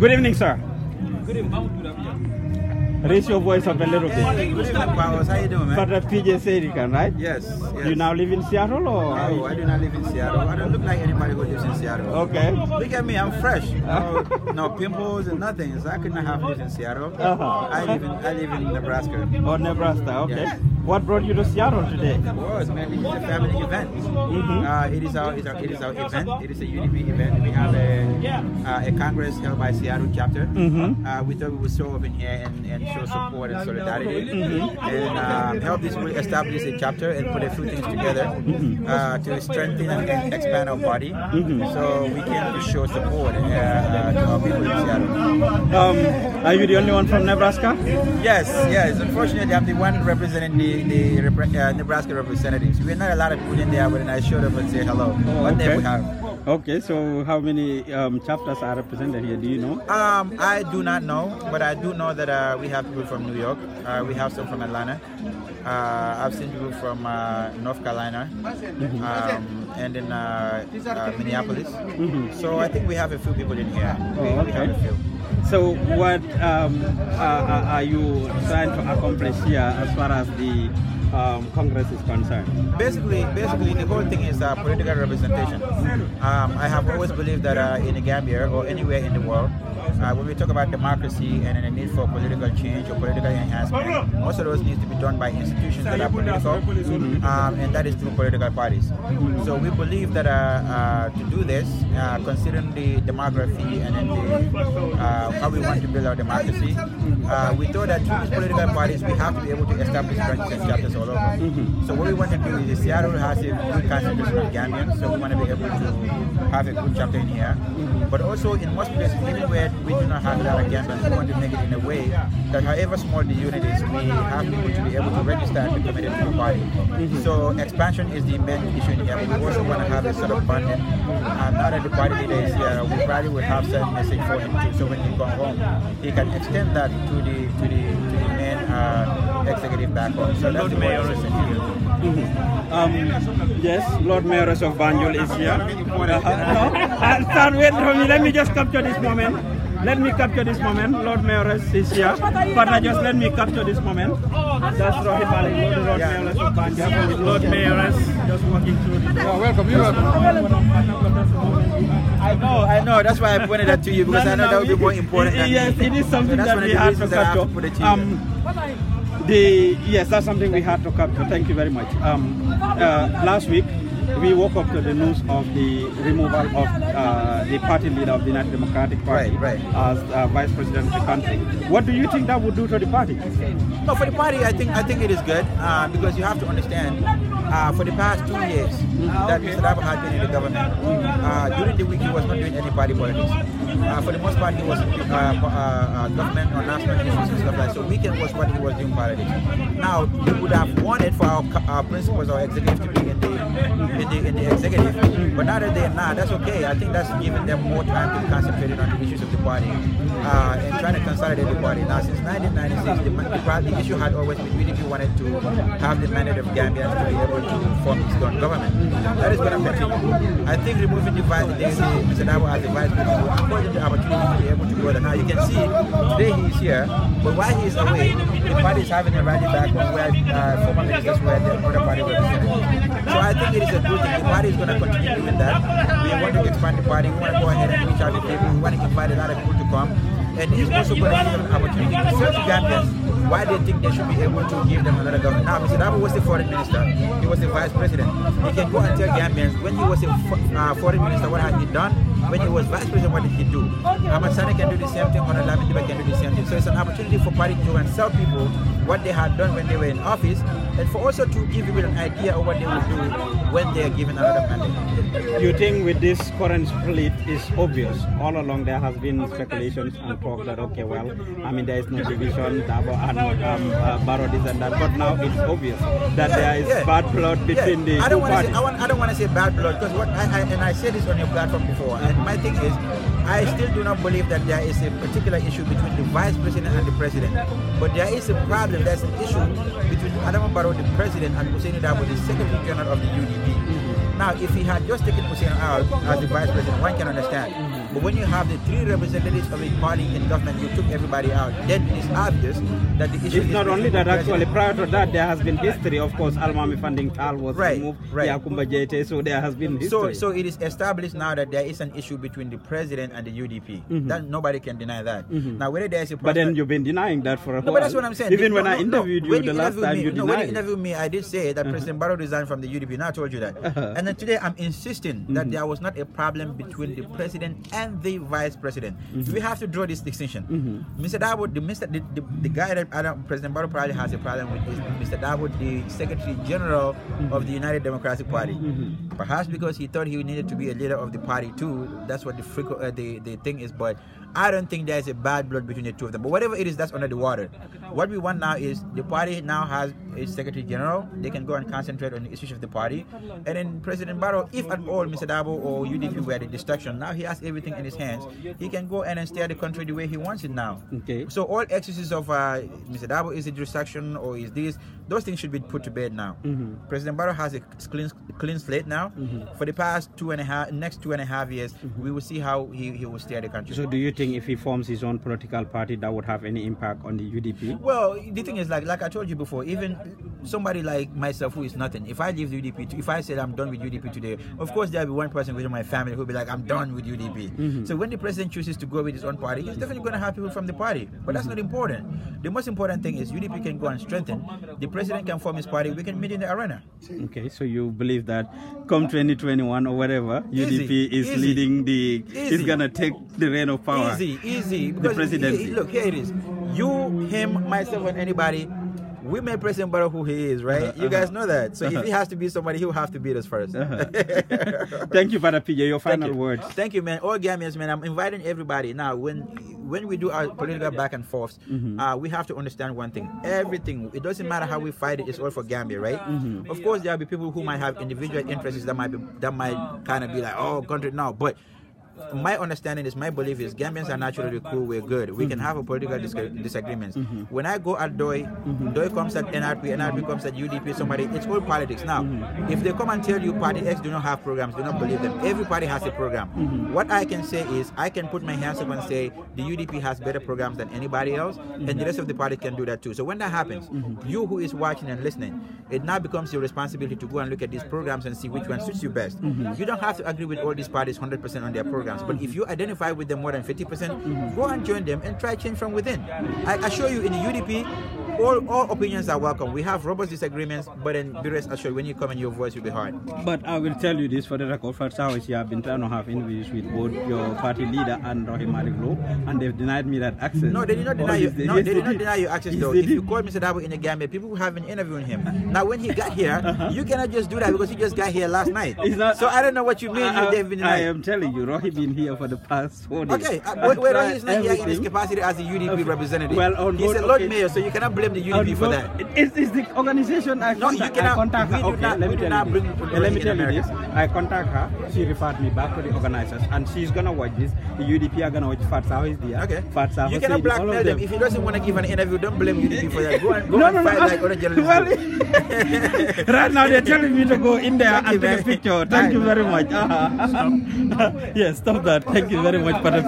Good evening, sir. Good evening. Raise your voice up a little bit. Good evening, Powers. How you doing, man? Father PJ Saidykhan, right? Yes. You now live in Seattle, or? No, I do not live in Seattle. I don't look like anybody who lives in Seattle. Okay. Look at me, I'm fresh. No pimples and nothing. So I could not have lived in Seattle. I live in Nebraska. Oh, Nebraska. Okay. Yes. What brought you to Seattle today? Of course, man. This is a family event. It is our event. It is a UDP event. We have a Congress held by Seattle chapter. We thought we would show up in here and show support and solidarity, and help this really establish a chapter and put a few things together to strengthen and expand our body. So we can show support to our people in Seattle. Are you the only one from Nebraska? Yes. Unfortunately, I'm the one representing the Nebraska representatives. We're not a lot of people in there, but then I showed up and say hello. What name we have? Okay, so how many chapters are represented here? Do you know? I do not know, but I do know that we have people from New York. We have some from Atlanta. I've seen people from North Carolina, and in Minneapolis. So I think we have a few people in here. We have a few. So what are you trying to accomplish here as far as the Congress is concerned? Basically, the whole thing is political representation. I have always believed that in the Gambia or anywhere in the world, when we talk about democracy and the need for political change or political enhancement, most of those needs to be done by institutions that are political, and that is through political parties. So we believe that to do this, considering the demography and then how we want to build our democracy, we thought that through these political parties, we have to be able to establish branches and chapters all over. So what we want to do is Seattle has a good concentration of Gambians, so we want to be able to have a good chapter in here. But also in most places, even where we do not have a lot of Gambians, we want to make it in a way that however small the unit is, we have people to be able to register and be committed to the party. So expansion is the main issue in here, but we also want to have a sort of bonding. Now that the party leader is here, we probably will have certain message for him too, so when he comes home, he can extend that to the main executive back home. So that's the mayor yes, Lord Mayoress of Banjul is here. Stand wait for me. Let me just capture this moment. Let me capture this moment. Lord Mayoress is here. But just let me capture this moment. That's Rohit Malik, Lord Mayoress of Banjul. Lord Mayoress just walking through this. Oh, welcome. You I know. That's why I pointed that to you, because I know that would be more important. Yes, it is something that we had to capture. Yes, that's something we had to capture. Thank you very much. Last week, we woke up to the news of the removal of the party leader of the United Democratic Party as vice president of the country. What do you think that would do to the party? No, for the party, I think it is good because you have to understand. For the past 2 years that Mr. Dabo had been in the government, during the week he was not doing any party politics. For the most part, he was in government or national issues and stuff like that. So weekend was what he was doing politics. Now, we would have wanted for our principals or executives to be in the executive, but now that they're not, that's okay. I think that's giving them more time to concentrate on the issues of the party and trying to consolidate the party. Now, since 1996, the issue had always been UDP wanted to have the mandate of Gambians to be able to form its own government. That is going to continue. I think removing the Mr. Dabo as the vice president will afford him the opportunity to be able to go there. Now you can see today he is here, but while he is away, the party is having a rally back on where former ministers were the other party represented. So I think it is a good thing. The party is going to continue doing that. We want to expand the party. We want to go ahead and reach out to people. We want to invite a lot of people to come. And it's also going to give them an opportunity to search Gambians why they think they should be able to give them another government. Now, Mr. Dabo was the foreign minister. He was the vice president. He can go and tell Gambians when he was a foreign minister, what had he done? When he was vice president, what did he do? Ahmad Sani can do the same thing. Honorable Lamidiba can do the same thing. So it's an opportunity for party to go and tell people what they had done when they were in office, and for also to give people an idea of what they will do when they are given another mandate. You think with this current split is obvious? All along there has been speculations and talk that, okay, well, I mean, there is no division, Dabo and Barrow this and that, but now it's obvious that there is bad blood between the two parties. I don't want to say bad blood, because I said this on your platform before, and my thing is, I still do not believe that there is a particular issue between the vice president and the president, but there is a problem, there's an issue between Adama Barrow, the president, and Hussein Dabo, the secretary general of the UDP. Now, if he had just taken Hussein out as the vice president, one can understand. But when you have the 3 representatives of a party in government, you took everybody out. Then it is obvious that the issue is not only that. Actually, prior to that, there has been history. Of course, Almami Funding Tal was removed. Yakumba Jete, so there has been history. So it is established now that there is an issue between the president and the UDP. That nobody can deny that. Now, whether there is a but then you've been denying that for a while. But that's what I'm saying. Even when I interviewed you the last time, you denied. When you interviewed me, I did say that President Barrow resigned from the UDP. Now I told you that. And then today I'm insisting that there was not a problem between the president and the vice president. We have to draw this distinction. Mr. Dawood, the guy that President Barrow probably has a problem with is Mr. Dawood, the Secretary General of the United Democratic Party. Perhaps because he thought he needed to be a leader of the party too. That's what the thing is. But I don't think there's a bad blood between the two of them. But whatever it is, that's under the water. What we want now is the party now has a Secretary General. They can go and concentrate on the issues of the party. And then President Barrow, if at all Mr. Dabo or UDP were the distraction, now he has everything in his hands. He can go and steer the country the way he wants it now. Okay. So all excuses of Mr. Dabo is a distraction or is this, those things should be put to bed now. President Barrow has a clean slate now. For the past next 2.5 years, we will see how he will steer the country. So do you think if he forms his own political party, that would have any impact on the UDP? Well, the thing is, like I told you before, even somebody like myself who is nothing, if I leave the UDP, if I said I'm done with UDP today, of course there'll be one person within my family who'll be like, I'm done with UDP. So when the president chooses to go with his own party, he's definitely going to have people from the party. But that's not important. The most important thing is UDP can go and strengthen. The president can form his party. We can meet in the arena. Okay, so you believe that come 2021 or whatever, UDP is leading is going to take the reign of power. Easy. The presidency. Look, here it is. You, him, myself, and anybody, we made President Barrow who he is, right? You guys know that. So if he has to be somebody, he will have to beat us first. Thank you, Father PJ. Your final words. Thank you, man. All Gambians, man. I'm inviting everybody. Now, when we do our political back and forth, we have to understand one thing. Everything, it doesn't matter how we fight it, it's all for Gambia, right? Of course, there'll be people who might have individual interests that might kind of be like, oh, country now. But my understanding is, my belief is, Gambians are naturally cool, we're good. We can have a political disagreements. When I go at Doi comes at NRP, NRP comes at UDP, somebody, it's all politics. Now, if they come and tell you party X do not have programs, do not believe them. Every party has a program. What I can say is, I can put my hands up and say, the UDP has better programs than anybody else, and the rest of the party can do that too. So when that happens, you who is watching and listening, it now becomes your responsibility to go and look at these programs and see which one suits you best. You don't have to agree with all these parties 100% on their programs. But if you identify with them more than 50%, go and join them and try change from within. I assure you, in the UDP, all opinions are welcome. We have robust disagreements, but then be rest assured, when you come in, your voice will be heard. But I will tell you this for the record, for hours you have been trying to have interviews with both your party leader and Rahim Maliglo, and they've denied me that access. No, they did not deny you. No, they did not deny you access though. If you call Mr. Dabo in the Gambia, people who have been interviewing him. Now, when he got here, you cannot just do that because he just got here last night. So I don't know what you mean. They've been denied. I am telling you, Rohi been here for the past 4 days. Okay, Rohi is not here in his capacity as a UDP representative. Well, he's a Lord Mayor, so you cannot blame the UDP for that. It's the organization I contact. No, you cannot. I contact her. Okay, let me tell you this. I contact her. She referred me back to the organizers, and she's gonna watch this. The UDP are gonna watch Fatsa is there. Okay. Fatsa. You cannot blackmail them. If he doesn't want to give an interview, don't blame UDP for that. Go and fight like other journalists. Right now they're telling me to go in there and take a picture. Thank you very much. Yes, stop that. Thank you very much for the